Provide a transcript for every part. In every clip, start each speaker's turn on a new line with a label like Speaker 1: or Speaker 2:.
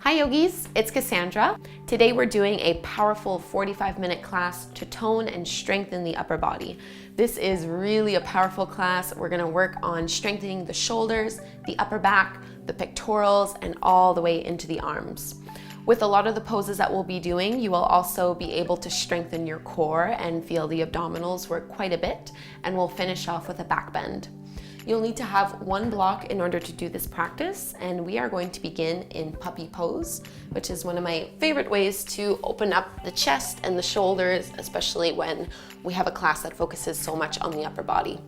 Speaker 1: Hi yogis, it's Cassandra. Today we're doing a powerful 45-minute class to tone and strengthen the upper body. This is really a powerful class. We're gonna work on strengthening the shoulders, the upper back, the pectorals, and all the way into the arms. With a lot of the poses that we'll be doing, you will also be able to strengthen your core and feel the abdominals work quite a bit, and we'll finish off with a back bend. You'll need to have one block in order to do this practice, and we are going to begin in puppy pose, which is one of my favorite ways to open up the chest and the shoulders, especially when we have a class that focuses so much on the upper body.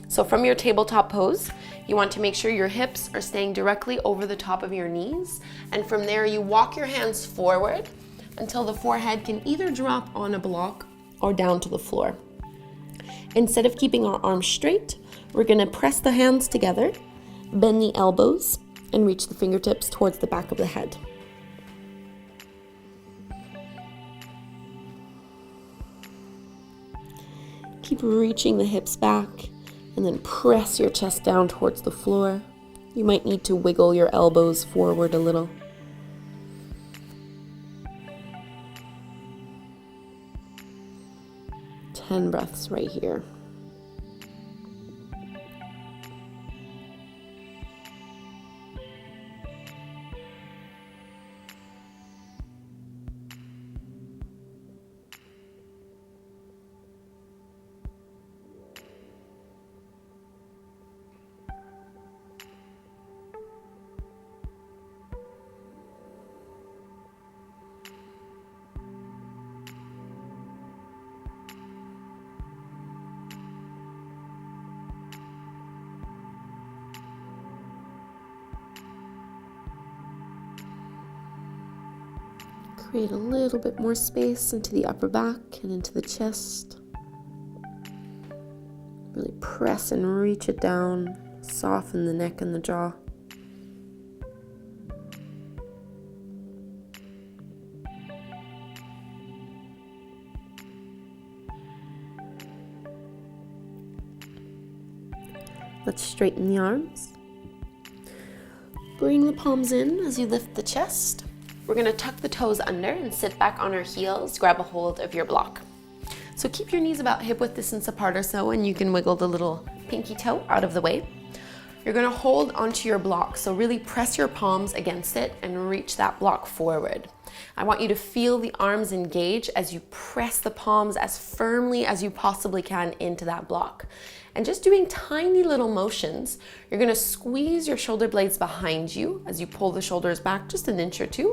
Speaker 1: So from your tabletop pose, you want to make sure your hips are staying directly over the top of your knees, and from there you walk your hands forward until the forehead can either drop on a block or down to the floor. Instead of keeping our arms straight, we're gonna press the hands together, bend the elbows, and reach the fingertips towards the back of the head. Keep reaching the hips back, and then press your chest down towards the floor. You might need to wiggle your elbows forward a little. Ten breaths right here. Create a little bit more space into the upper back and into the chest. Really press and reach it down, soften the neck and the jaw. Let's straighten the arms. Bring the palms in as you lift the chest. We're gonna tuck the toes under and sit back on our heels, grab a hold of your block. So keep your knees about hip width distance apart or so, and you can wiggle the little pinky toe out of the way. You're gonna hold onto your block, so really press your palms against it and reach that block forward. I want you to feel the arms engage as you press the palms as firmly as you possibly can into that block. And just doing tiny little motions, you're gonna squeeze your shoulder blades behind you as you pull the shoulders back just an inch or two,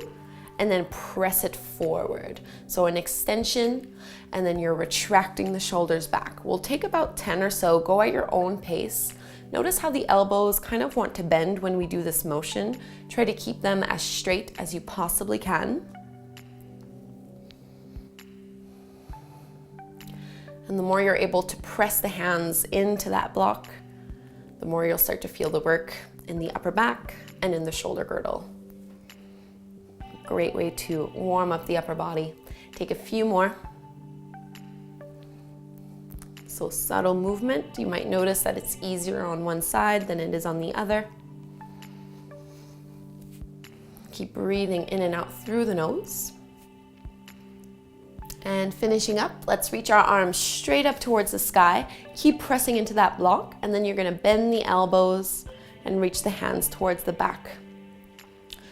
Speaker 1: and then press it forward. So an extension, and then you're retracting the shoulders back. We'll take about 10 or so, go at your own pace. Notice how the elbows kind of want to bend when we do this motion. Try to keep them as straight as you possibly can. And the more you're able to press the hands into that block, the more you'll start to feel the work in the upper back and in the shoulder girdle. Great way to warm up the upper body. Take a few more. So subtle movement. You might notice that it's easier on one side than it is on the other. Keep breathing in and out through the nose. And finishing up, let's reach our arms straight up towards the sky. Keep pressing into that block, and then you're gonna bend the elbows and reach the hands towards the back.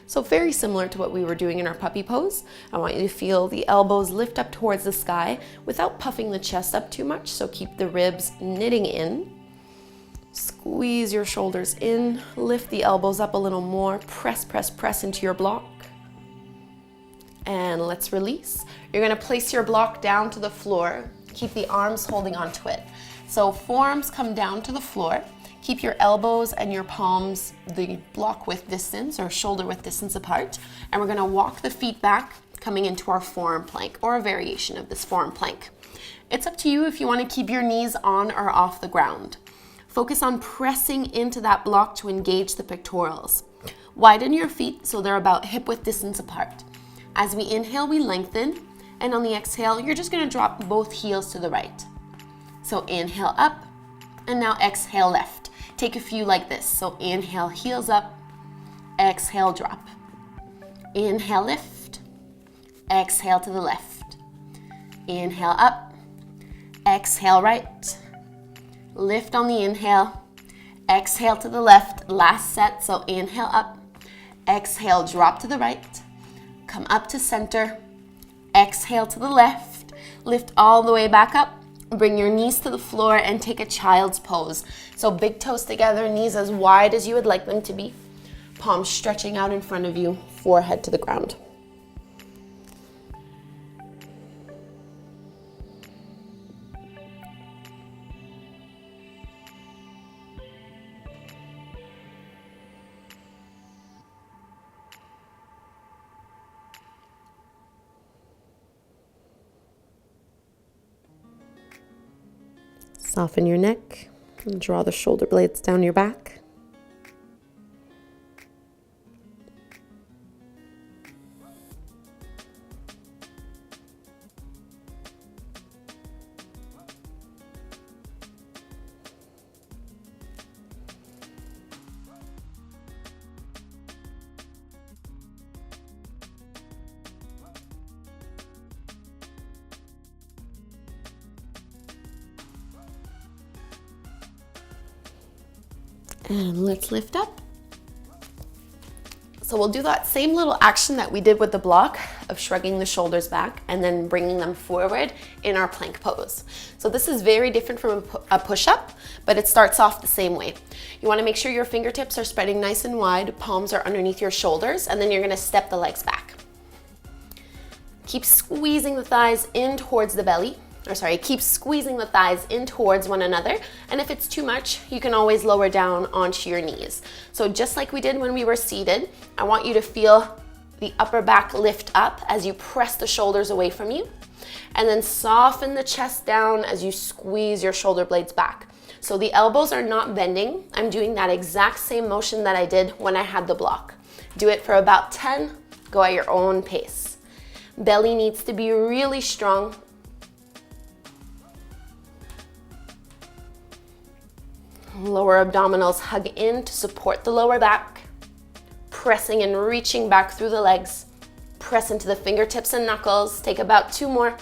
Speaker 1: So very similar to what we were doing in our puppy pose. I want you to feel the elbows lift up towards the sky without puffing the chest up too much, so keep the ribs knitting in. Squeeze your shoulders in, lift the elbows up a little more, press, press, press into your block. And let's release. You're gonna place your block down to the floor. Keep the arms holding onto it. So forearms come down to the floor. Keep your elbows and your palms the block width distance or shoulder width distance apart. And we're gonna walk the feet back, coming into our forearm plank or a variation of this forearm plank. It's up to you if you wanna keep your knees on or off the ground. Focus on pressing into that block to engage the pectorals. Widen your feet so they're about hip width distance apart. As we inhale, we lengthen, and on the exhale, you're just gonna drop both heels to the right. So inhale up, and now exhale left. Take a few like this. So inhale, heels up, exhale, drop. Inhale, lift. Exhale to the left. Inhale, up. Exhale, right. Lift on the inhale. Exhale to the left. Last set, so inhale, up. Exhale, drop to the right. Come up to center. Exhale to the left. Lift all the way back up. Bring your knees to the floor and take a child's pose. So big toes together, knees as wide as you would like them to be. Palms stretching out in front of you, forehead to the ground. Soften your neck and draw the shoulder blades down your back. And let's lift up. So we'll do that same little action that we did with the block of shrugging the shoulders back and then bringing them forward in our plank pose. So this is very different from a push-up, but it starts off the same way. You want to make sure your fingertips are spreading nice and wide, palms are underneath your shoulders, and then you're going to step the legs back. Keep squeezing the thighs in towards the belly. Keep squeezing the thighs in towards one another. And if it's too much, you can always lower down onto your knees. So just like we did when we were seated, I want you to feel the upper back lift up as you press the shoulders away from you. And then soften the chest down as you squeeze your shoulder blades back. So the elbows are not bending. I'm doing that exact same motion that I did when I had the block. Do it for about 10. Go at your own pace. Belly needs to be really strong. Lower abdominals hug in to support the lower back. Pressing and reaching back through the legs. Press into the fingertips and knuckles. Take about 2 more.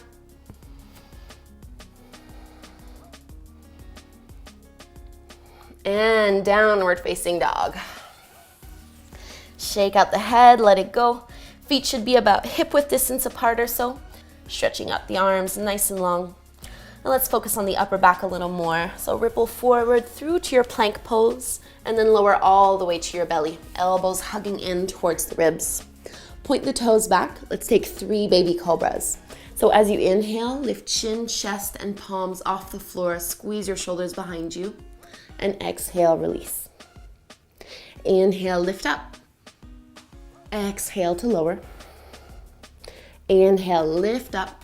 Speaker 1: And downward facing dog. Shake out the head, let it go. Feet should be about hip width distance apart or so. Stretching out the arms nice and long. Now let's focus on the upper back a little more. So ripple forward through to your plank pose and then lower all the way to your belly. Elbows hugging in towards the ribs. Point the toes back. Let's take 3 baby cobras. So as you inhale, lift chin, chest, and palms off the floor. Squeeze your shoulders behind you. And exhale, release. Inhale, lift up. Exhale to lower. Inhale, lift up.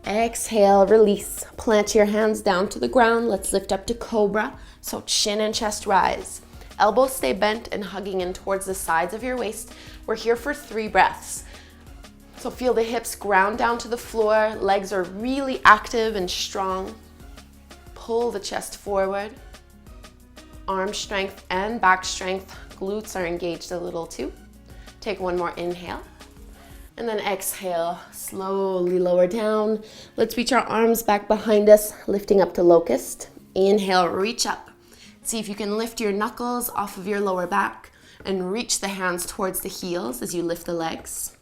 Speaker 1: Exhale, release. Plant your hands down to the ground. Let's lift up to Cobra. So chin and chest rise. Elbows stay bent and hugging in towards the sides of your waist. We're here for 3 breaths. So feel the hips ground down to the floor. Legs are really active and strong. Pull the chest forward. Arm strength and back strength. Glutes are engaged a little too. Take 1 more inhale. And then exhale, slowly lower down. Let's reach our arms back behind us, lifting up to locust. Inhale, reach up. See if you can lift your knuckles off of your lower back and reach the hands towards the heels as you lift the legs.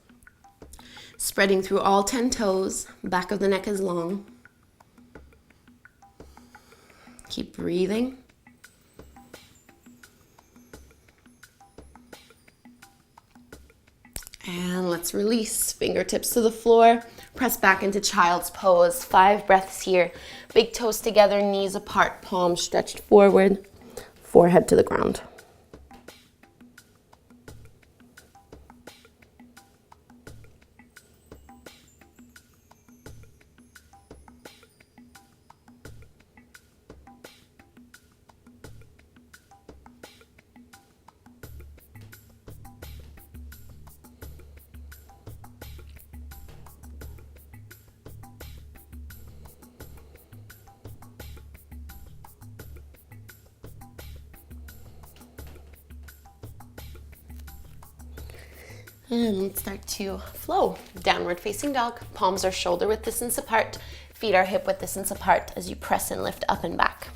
Speaker 1: Spreading through all 10 toes, back of the neck is long. Keep breathing. And let's release, fingertips to the floor, press back into child's pose. 5 breaths here. Big toes together, knees apart, palms stretched forward, forehead to the ground. And let's start to flow. Downward facing dog. Palms are shoulder width distance apart. Feet are hip width distance apart as you press and lift up and back.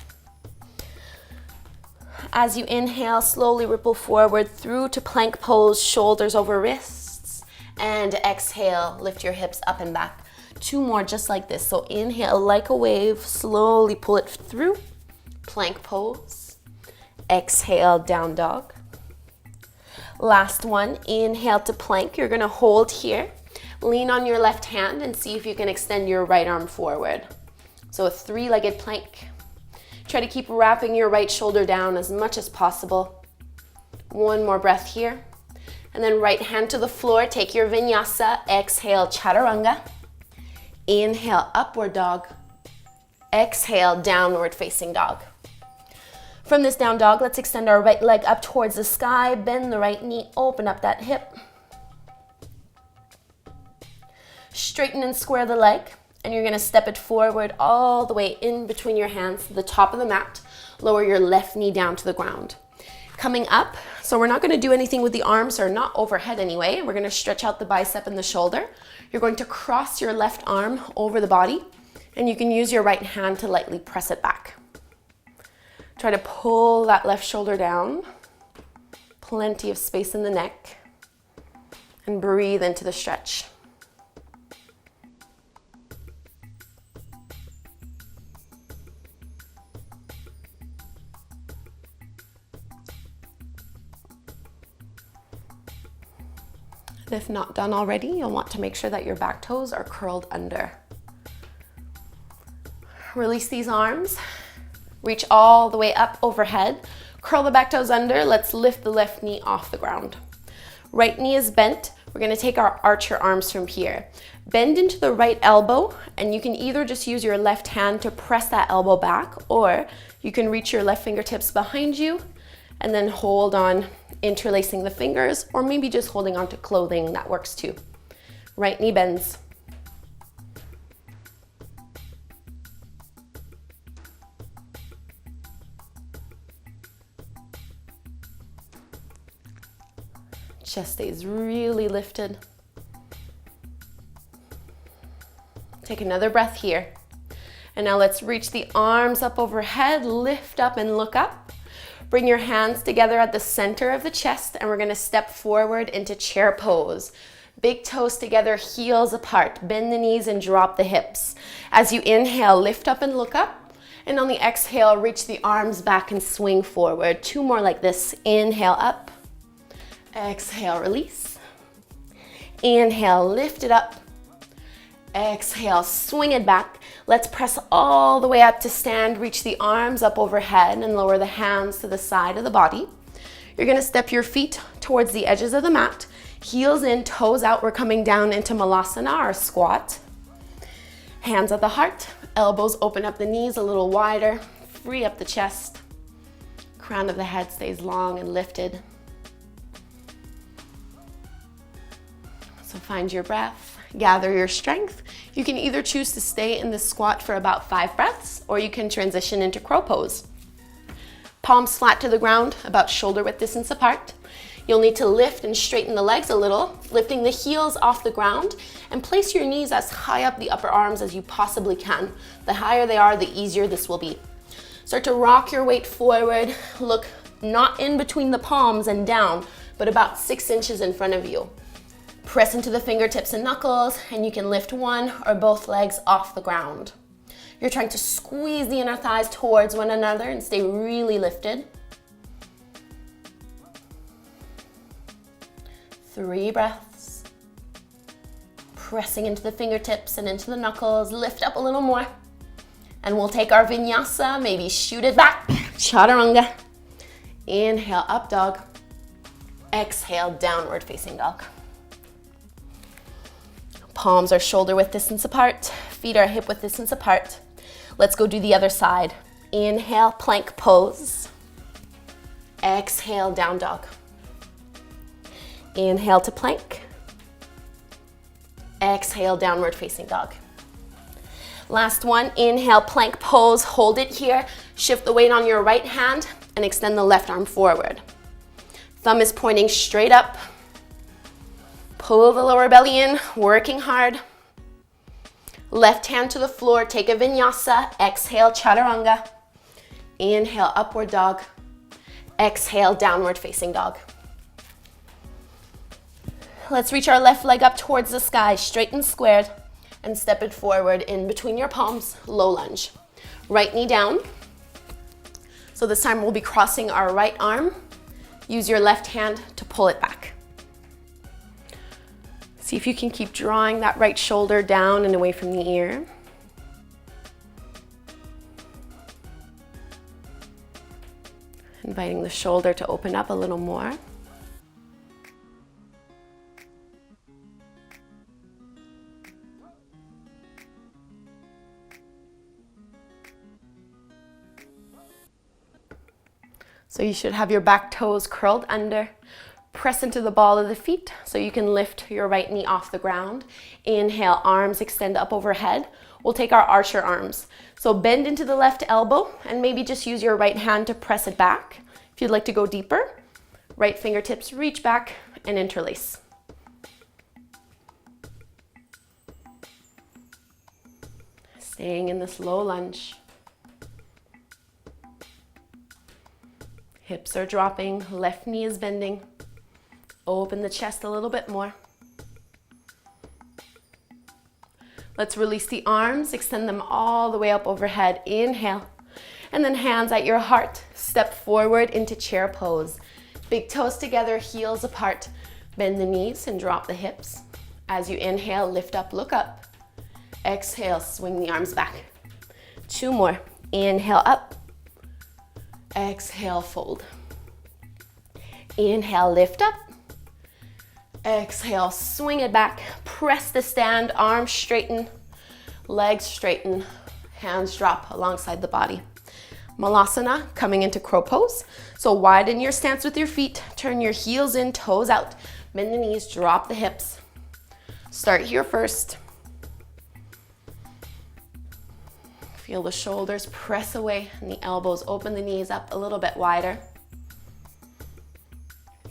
Speaker 1: As you inhale, slowly ripple forward through to plank pose, shoulders over wrists. And exhale, lift your hips up and back. 2 more just like this. So inhale like a wave, slowly pull it through. Plank pose. Exhale, down dog. Last one, inhale to plank. You're gonna hold here. Lean on your left hand and see if you can extend your right arm forward. So a 3-legged plank. Try to keep wrapping your right shoulder down as much as possible. 1 more breath here. And then right hand to the floor, take your vinyasa. Exhale, chaturanga. Inhale, upward dog. Exhale, downward facing dog. From this down dog, let's extend our right leg up towards the sky, bend the right knee, open up that hip. Straighten and square the leg, and you're gonna step it forward all the way in between your hands to the top of the mat. Lower your left knee down to the ground. Coming up, so we're not gonna do anything with the arms, or not overhead anyway. We're gonna stretch out the bicep and the shoulder. You're going to cross your left arm over the body, and you can use your right hand to lightly press it back. Try to pull that left shoulder down. Plenty of space in the neck. And breathe into the stretch. If not done already, you'll want to make sure that your back toes are curled under. Release these arms. Reach all the way up overhead. Curl the back toes under. Let's lift the left knee off the ground. Right knee is bent. We're gonna take our archer arms from here. Bend into the right elbow, and you can either just use your left hand to press that elbow back, or you can reach your left fingertips behind you and then hold on, interlacing the fingers, or maybe just holding on to clothing, that works too. Right knee bends. Chest stays really lifted. Take another breath here. And now let's reach the arms up overhead, lift up and look up. Bring your hands together at the center of the chest, and we're gonna step forward into chair pose. Big toes together, heels apart. Bend the knees and drop the hips. As you inhale, lift up and look up. And on the exhale, reach the arms back and swing forward. 2 more like this. Inhale up. Exhale, release. Inhale, lift it up. Exhale, swing it back. Let's press all the way up to stand. Reach the arms up overhead and lower the hands to the side of the body. You're gonna step your feet towards the edges of the mat. Heels in, toes out. We're coming down into malasana, or squat. Hands at the heart. Elbows open up the knees a little wider. Free up the chest. Crown of the head stays long and lifted. So find your breath, gather your strength. You can either choose to stay in this squat for about 5 breaths, or you can transition into crow pose. Palms flat to the ground, about shoulder width distance apart. You'll need to lift and straighten the legs a little, lifting the heels off the ground, and place your knees as high up the upper arms as you possibly can. The higher they are, the easier this will be. Start to rock your weight forward. Look not in between the palms and down, but about 6 inches in front of you. Press into the fingertips and knuckles, and you can lift one or both legs off the ground. You're trying to squeeze the inner thighs towards one another and stay really lifted. 3 breaths. Pressing into the fingertips and into the knuckles. Lift up a little more. And we'll take our vinyasa, maybe shoot it back. Chaturanga. Inhale, up dog. Exhale, downward facing dog. Palms are shoulder width distance apart. Feet are hip width distance apart. Let's go do the other side. Inhale, plank pose. Exhale, down dog. Inhale to plank. Exhale, downward facing dog. Last one, inhale, plank pose. Hold it here. Shift the weight on your right hand and extend the left arm forward. Thumb is pointing straight up. Pull the lower belly in, working hard. Left hand to the floor, take a vinyasa. Exhale, chaturanga. Inhale, upward dog. Exhale, downward facing dog. Let's reach our left leg up towards the sky, straight and squared, and step it forward in between your palms, low lunge. Right knee down. So this time we'll be crossing our right arm. Use your left hand to pull it back. See if you can keep drawing that right shoulder down and away from the ear. Inviting the shoulder to open up a little more. So you should have your back toes curled under. Press into the ball of the feet so you can lift your right knee off the ground. Inhale, arms extend up overhead. We'll take our archer arms. So bend into the left elbow and maybe just use your right hand to press it back. If you'd like to go deeper, right fingertips reach back and interlace. Staying in this low lunge. Hips are dropping, left knee is bending. Open the chest a little bit more. Let's release the arms, extend them all the way up overhead. Inhale, and then hands at your heart. Step forward into chair pose. Big toes together, heels apart. Bend the knees and drop the hips. As you inhale, lift up, look up. Exhale, swing the arms back. 2 more. Inhale, up. Exhale, fold. Inhale, lift up. Exhale, swing it back. Press the stand, arms straighten, legs straighten, hands drop alongside the body. Malasana, coming into crow pose. So widen your stance with your feet, turn your heels in, toes out. Bend the knees, drop the hips. Start here first. Feel the shoulders press away and the elbows open the knees up a little bit wider.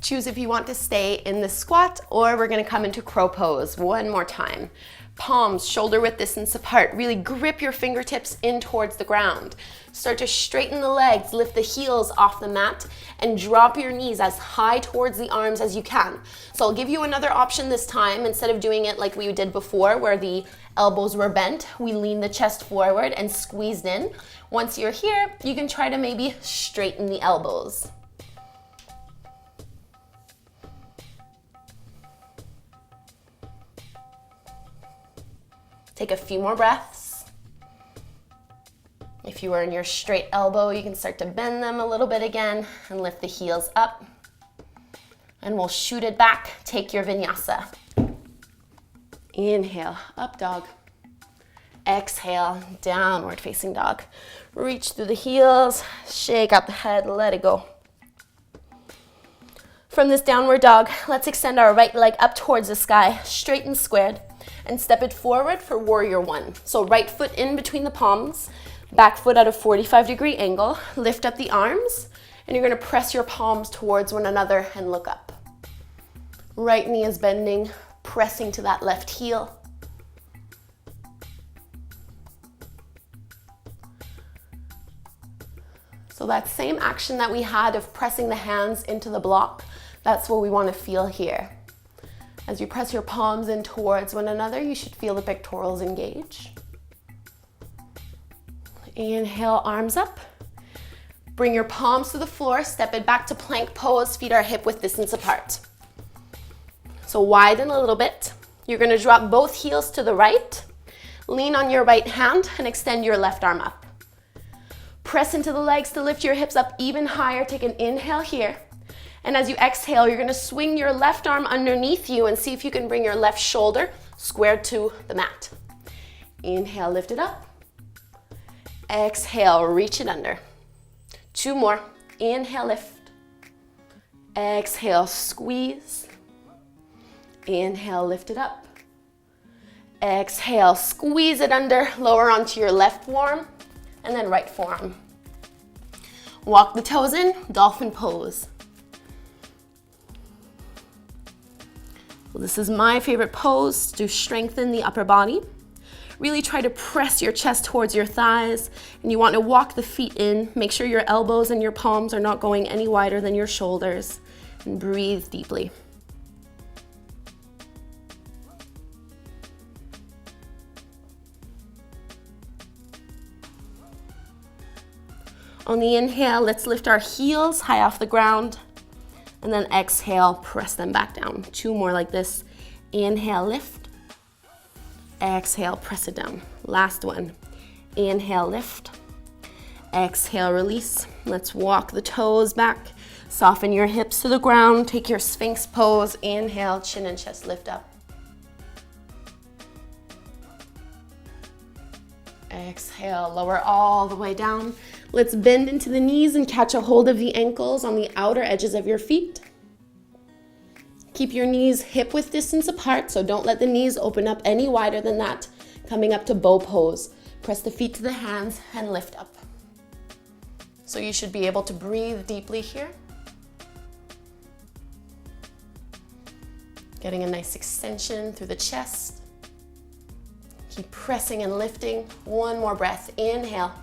Speaker 1: Choose if you want to stay in the squat or we're gonna come into crow pose. One more time. Palms shoulder width distance apart. Really grip your fingertips in towards the ground. Start to straighten the legs, lift the heels off the mat and drop your knees as high towards the arms as you can. So I'll give you another option this time. Instead of doing it like we did before where the elbows were bent, we lean the chest forward and squeezed in. Once you're here, you can try to maybe straighten the elbows. Take a few more breaths. If you are in your straight elbow, you can start to bend them a little bit again and lift the heels up. And we'll shoot it back. Take your vinyasa. Inhale, up dog. Exhale, downward facing dog. Reach through the heels, shake out the head, let it go. From this downward dog, let's extend our right leg up towards the sky, straight and squared, and step it forward for warrior 1. So right foot in between the palms, back foot at a 45-degree angle, lift up the arms, and you're gonna press your palms towards one another and look up. Right knee is bending, pressing to that left heel. So that same action that we had of pressing the hands into the block, that's what we want to feel here. As you press your palms in towards one another, you should feel the pectorals engage. Inhale, arms up. Bring your palms to the floor, step it back to plank pose, feet are hip width distance apart. So widen a little bit. You're gonna drop both heels to the right, lean on your right hand and extend your left arm up. Press into the legs to lift your hips up even higher. Take an inhale here. And as you exhale, you're gonna swing your left arm underneath you and see if you can bring your left shoulder squared to the mat. Inhale, lift it up. Exhale, reach it under. 2 more. Inhale, lift. Exhale, squeeze. Inhale, lift it up. Exhale, squeeze it under, lower onto your left forearm, and then right forearm. Walk the toes in, dolphin pose. So this is my favorite pose to strengthen the upper body. Really try to press your chest towards your thighs, and you want to walk the feet in. Make sure your elbows and your palms are not going any wider than your shoulders, and breathe deeply. On the inhale, let's lift our heels high off the ground, and then exhale, press them back down. 2 more like this. Inhale, lift. Exhale, press it down. Last one. Inhale, lift. Exhale, release. Let's walk the toes back. Soften your hips to the ground. Take your Sphinx pose. Inhale, chin and chest lift up. Exhale, lower all the way down. Let's bend into the knees and catch a hold of the ankles on the outer edges of your feet. Keep your knees hip-width distance apart, so don't let the knees open up any wider than that. Coming up to bow pose. Press the feet to the hands and lift up. So you should be able to breathe deeply here. Getting a nice extension through the chest. Keep pressing and lifting. 1 more breath. Inhale.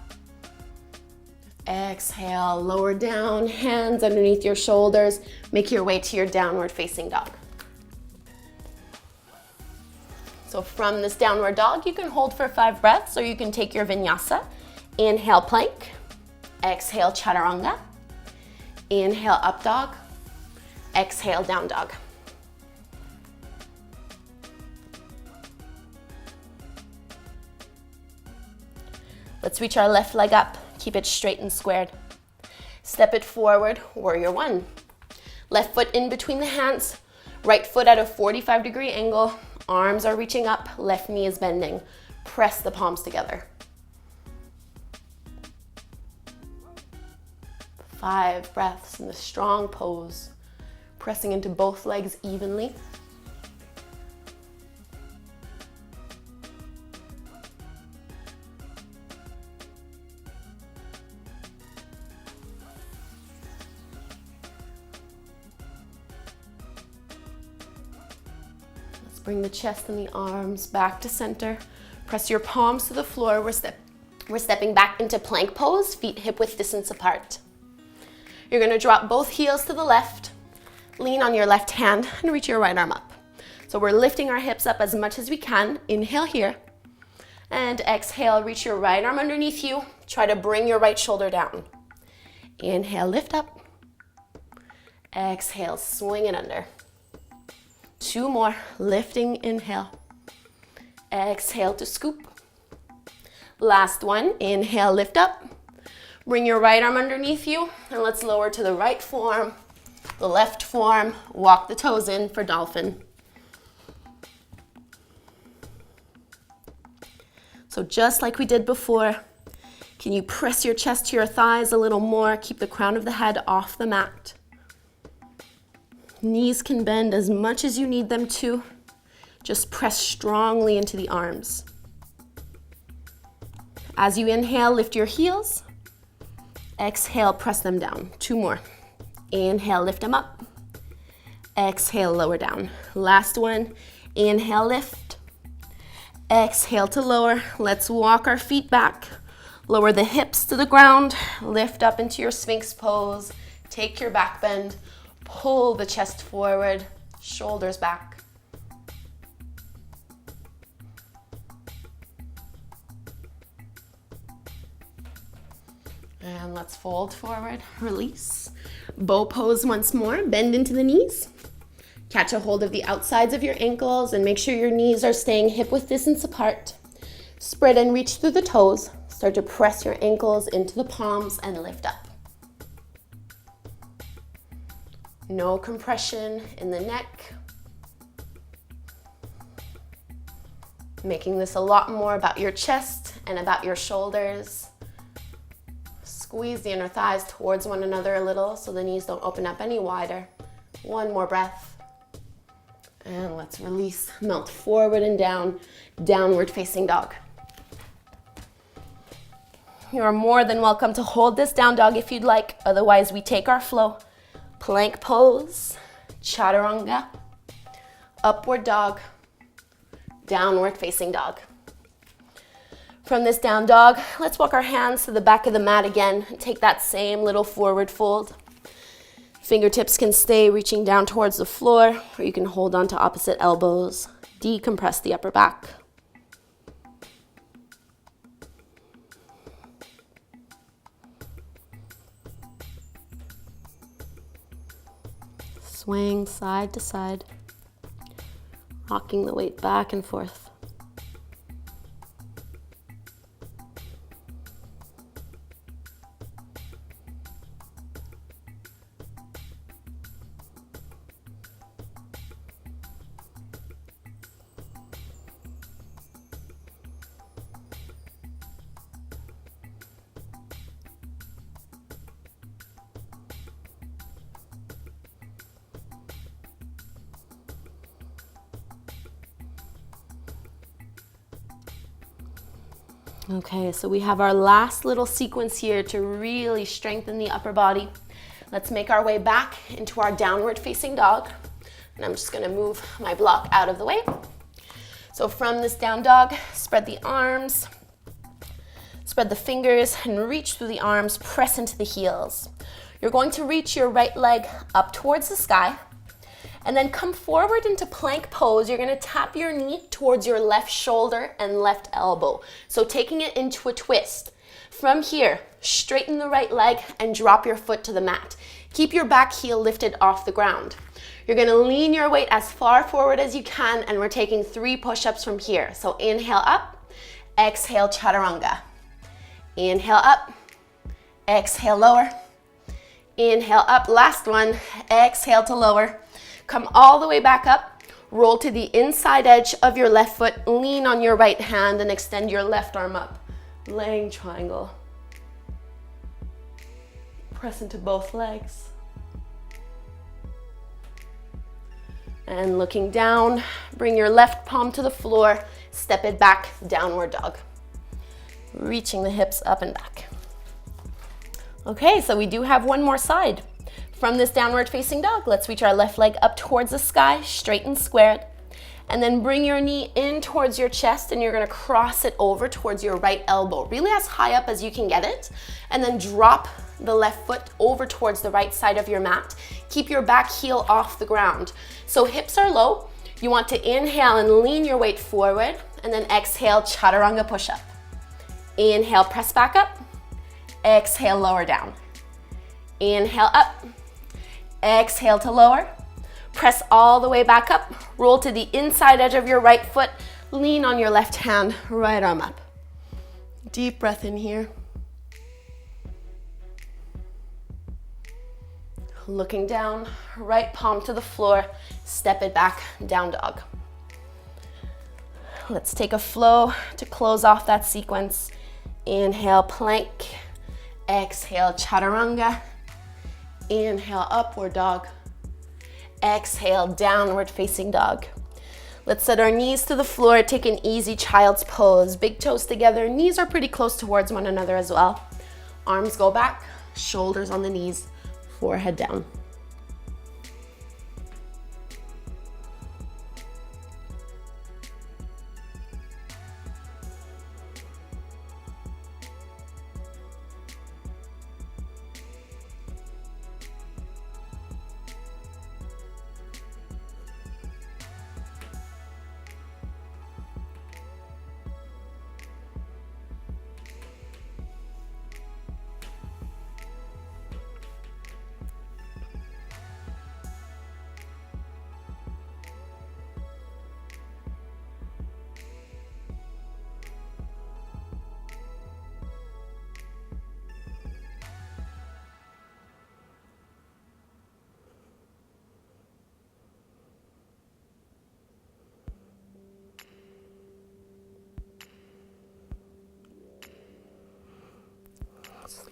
Speaker 1: Exhale, lower down, hands underneath your shoulders. Make your way to your downward facing dog. So from this downward dog, you can hold for 5 breaths, or you can take your vinyasa. Inhale, plank. Exhale, chaturanga. Inhale, up dog. Exhale, down dog. Let's reach our left leg up. Keep it straight and squared. Step it forward, warrior 1. Left foot in between the hands, right foot at a 45-degree angle, arms are reaching up, left knee is bending. Press the palms together. 5 breaths in the strong pose, pressing into both legs evenly. Bring the chest and the arms back to center. Press your palms to the floor. We're stepping back into plank pose, feet hip-width distance apart. You're gonna drop both heels to the left, lean on your left hand, and reach your right arm up. So we're lifting our hips up as much as we can. Inhale here, and exhale, reach your right arm underneath you. Try to bring your right shoulder down. Inhale, lift up. Exhale, swing it under. 2 more, lifting, inhale. Exhale to scoop. Last one, inhale, lift up. Bring your right arm underneath you, and let's lower to the right form, the left form. Walk the toes in for dolphin. So just like we did before, can you press your chest to your thighs a little more? Keep the crown of the head off the mat. Knees can bend as much as you need them to. Just press strongly into the arms. As you inhale, lift your heels. Exhale, press them down. 2 more. Inhale, lift them up. Exhale, lower down. Last one. Inhale, lift. Exhale to lower. Let's walk our feet back. Lower the hips to the ground. Lift up into your Sphinx pose. Take your back bend. Pull the chest forward, shoulders back. And let's fold forward, release. Bow pose once more, bend into the knees. Catch a hold of the outsides of your ankles and make sure your knees are staying hip-width distance apart. Spread and reach through the toes. Start to press your ankles into the palms and lift up. No compression in the neck. Making this a lot more about your chest and about your shoulders. Squeeze the inner thighs towards one another a little so the knees don't open up any wider. 1 more breath. And let's release, melt forward and down, downward facing dog. You are more than welcome to hold this down dog if you'd like. Otherwise, we take our flow. Plank pose, chaturanga, upward dog, downward facing dog. From this down dog, let's walk our hands to the back of the mat again and take that same little forward fold. Fingertips can stay reaching down towards the floor, or you can hold on to opposite elbows. Decompress the upper back. Swaying side to side, rocking the weight back and forth. Okay, so we have our last little sequence here to really strengthen the upper body. Let's make our way back into our downward facing dog. And I'm just gonna move my block out of the way. So from this down dog, spread the arms, spread the fingers, and reach through the arms, press into the heels. You're going to reach your right leg up towards the sky, and then come forward into plank pose. You're gonna tap your knee towards your left shoulder and left elbow. So taking it into a twist. From here, straighten the right leg and drop your foot to the mat. Keep your back heel lifted off the ground. You're gonna lean your weight as far forward as you can, and we're taking 3 push-ups from here. So inhale up, exhale chaturanga. Inhale up, exhale lower. Inhale up, last one, exhale to lower. Come all the way back up, roll to the inside edge of your left foot, lean on your right hand and extend your left arm up. Laying triangle. Press into both legs. And looking down, bring your left palm to the floor, step it back, downward dog. Reaching the hips up and back. Okay, so we do have one more side. From this downward facing dog, let's reach our left leg up towards the sky, straight and squared. And then bring your knee in towards your chest, and you're gonna cross it over towards your right elbow, really as high up as you can get it. And then drop the left foot over towards the right side of your mat. Keep your back heel off the ground. So hips are low. You want to inhale and lean your weight forward, and then exhale, chaturanga push-up. Inhale, press back up. Exhale, lower down. Inhale up. Exhale to lower. Press all the way back up. Roll to the inside edge of your right foot. Lean on your left hand, right arm up. Deep breath in here. Looking down, right palm to the floor. Step it back, down dog. Let's take a flow to close off that sequence. Inhale, plank. Exhale, chaturanga. Inhale, upward dog. Exhale, downward facing dog. Let's set our knees to the floor, take an easy child's pose. Big toes together, knees are pretty close towards one another as well. Arms go back, shoulders on the knees, forehead down.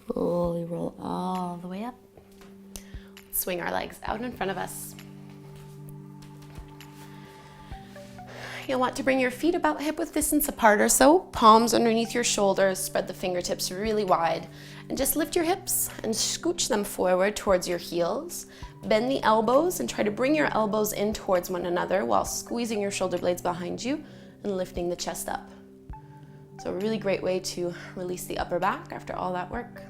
Speaker 1: Slowly roll all the way up. Swing our legs out in front of us. you'll want to bring your feet about hip width distance apart or so, palms underneath your shoulders, spread the fingertips really wide, and just lift your hips and scooch them forward towards your heels. Bend the elbows and try to bring your elbows in towards one another while squeezing your shoulder blades behind you and lifting the chest up. So a really great way to release the upper back after all that work.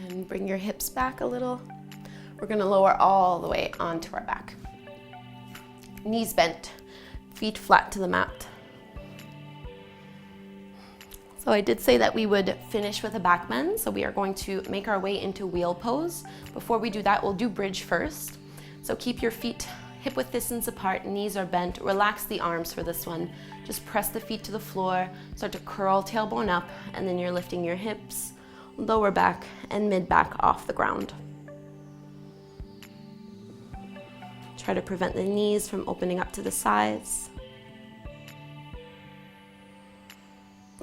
Speaker 1: And bring your hips back a little. We're going to lower all the way onto our back. Knees bent, feet flat to the mat. So I did say that we would finish with a back bend, so we are going to make our way into wheel pose. Before we do that, we'll do bridge first. So keep your feet hip width distance apart, knees are bent. Relax the arms for this one. Just press the feet to the floor, start to curl tailbone up, and then you're lifting your hips, lower back, and mid back off the ground. Try to prevent the knees from opening up to the sides.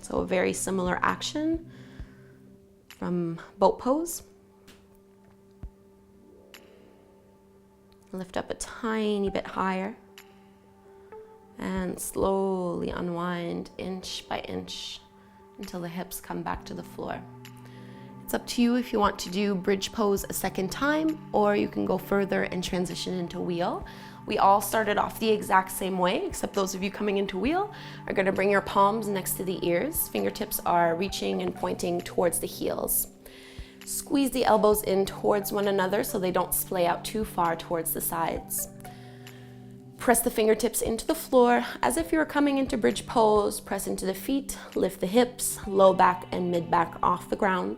Speaker 1: So a very similar action from boat pose. Lift up a tiny bit higher and slowly unwind inch by inch until the hips come back to the floor. It's up to you if you want to do bridge pose a second time, or you can go further and transition into wheel. We all started off the exact same way, except those of you coming into wheel are going to bring your palms next to the ears. Fingertips are reaching and pointing towards the heels. Squeeze the elbows in towards one another so they don't splay out too far towards the sides. Press the fingertips into the floor as if you were coming into bridge pose. Press into the feet, lift the hips, low back and mid back off the ground.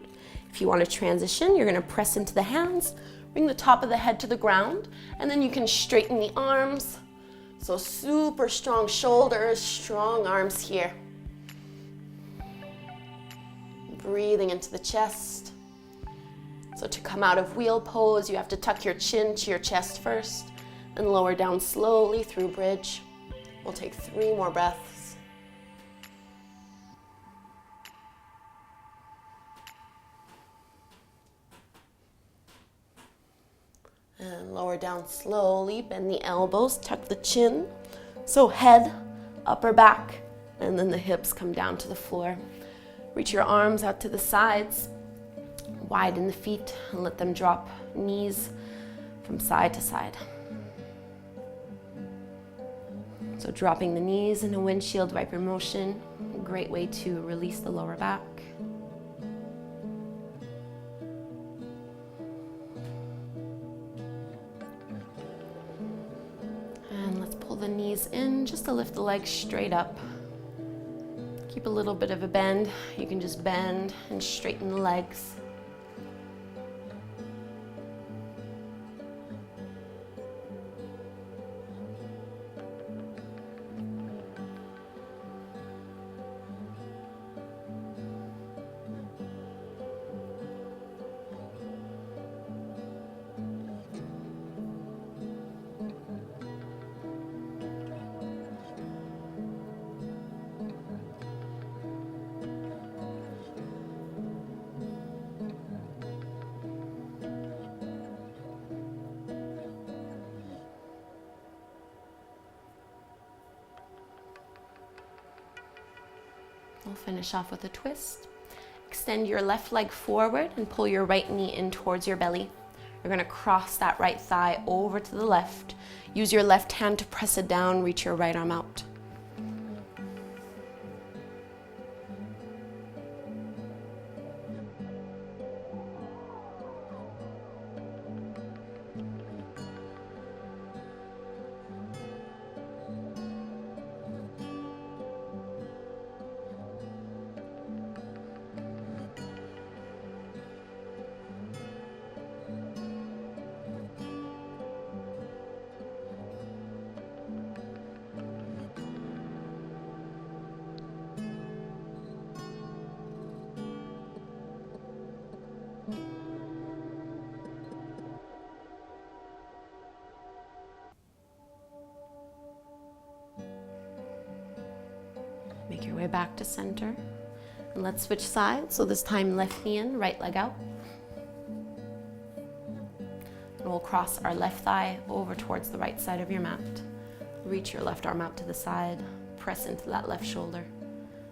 Speaker 1: If you want to transition, you're going to press into the hands, bring the top of the head to the ground, and then you can straighten the arms. So super strong shoulders, strong arms here. Breathing into the chest. So to come out of wheel pose, you have to tuck your chin to your chest first and lower down slowly through bridge. We'll take 3 more breaths. And lower down slowly, bend the elbows, tuck the chin. So head, upper back, and then the hips come down to the floor. Reach your arms out to the sides, widen the feet, and let them drop, knees from side to side. So dropping the knees in a windshield wiper motion, a great way to release the lower back. The knees in just to lift the legs straight up. Keep a little bit of a bend. You can just bend and straighten the legs. We'll finish off with a twist. Extend your left leg forward and pull your right knee in towards your belly. You're going to cross that right thigh over to the left. Use your left hand to press it down, reach your right arm out. Make your way back to center. And let's switch sides. So this time, left knee in, right leg out. And we'll cross our left thigh over towards the right side of your mat. Reach your left arm out to the side. Press into that left shoulder.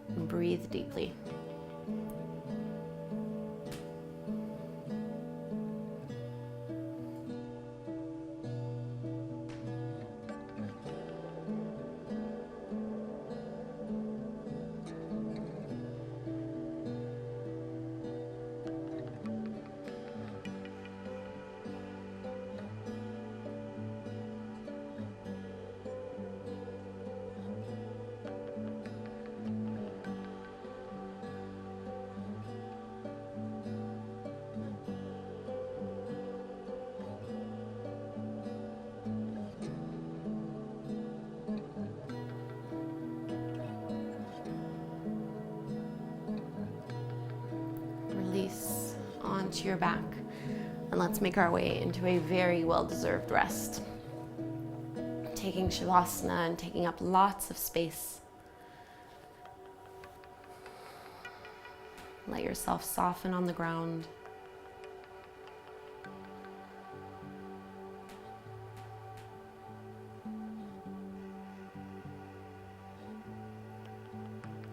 Speaker 1: And breathe deeply. Release onto your back, and let's make our way into a very well-deserved rest. Taking Shavasana and taking up lots of space. Let yourself soften on the ground.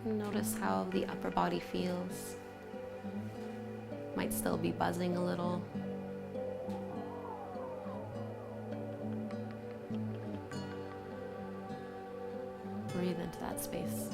Speaker 1: And notice how the upper body feels. Might still be buzzing a little. Breathe into that space.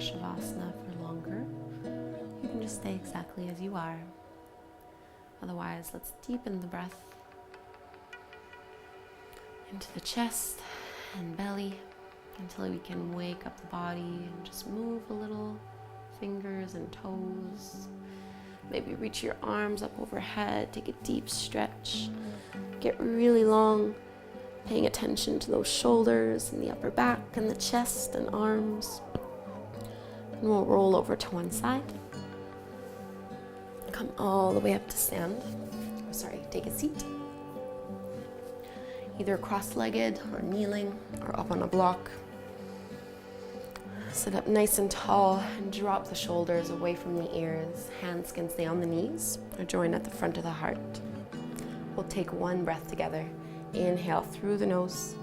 Speaker 1: Shavasana for longer, you can just stay exactly as you are. Otherwise, let's deepen the breath into the chest and belly until we can wake up the body and just move a little, fingers and toes. Maybe reach your arms up overhead, take a deep stretch, get really long, paying attention to those shoulders and the upper back and the chest and arms. And we'll roll over to one side. Come all the way up to stand. Take a seat. Either cross-legged or kneeling or up on a block. Sit up nice and tall and drop the shoulders away from the ears. Hands can stay on the knees or join at the front of the heart. We'll take one breath together. Inhale through the nose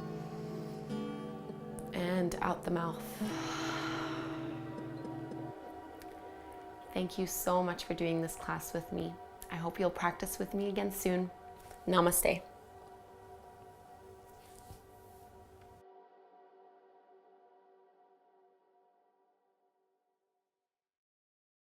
Speaker 1: and out the mouth. Thank you so much for doing this class with me. I hope you'll practice with me again soon. Namaste.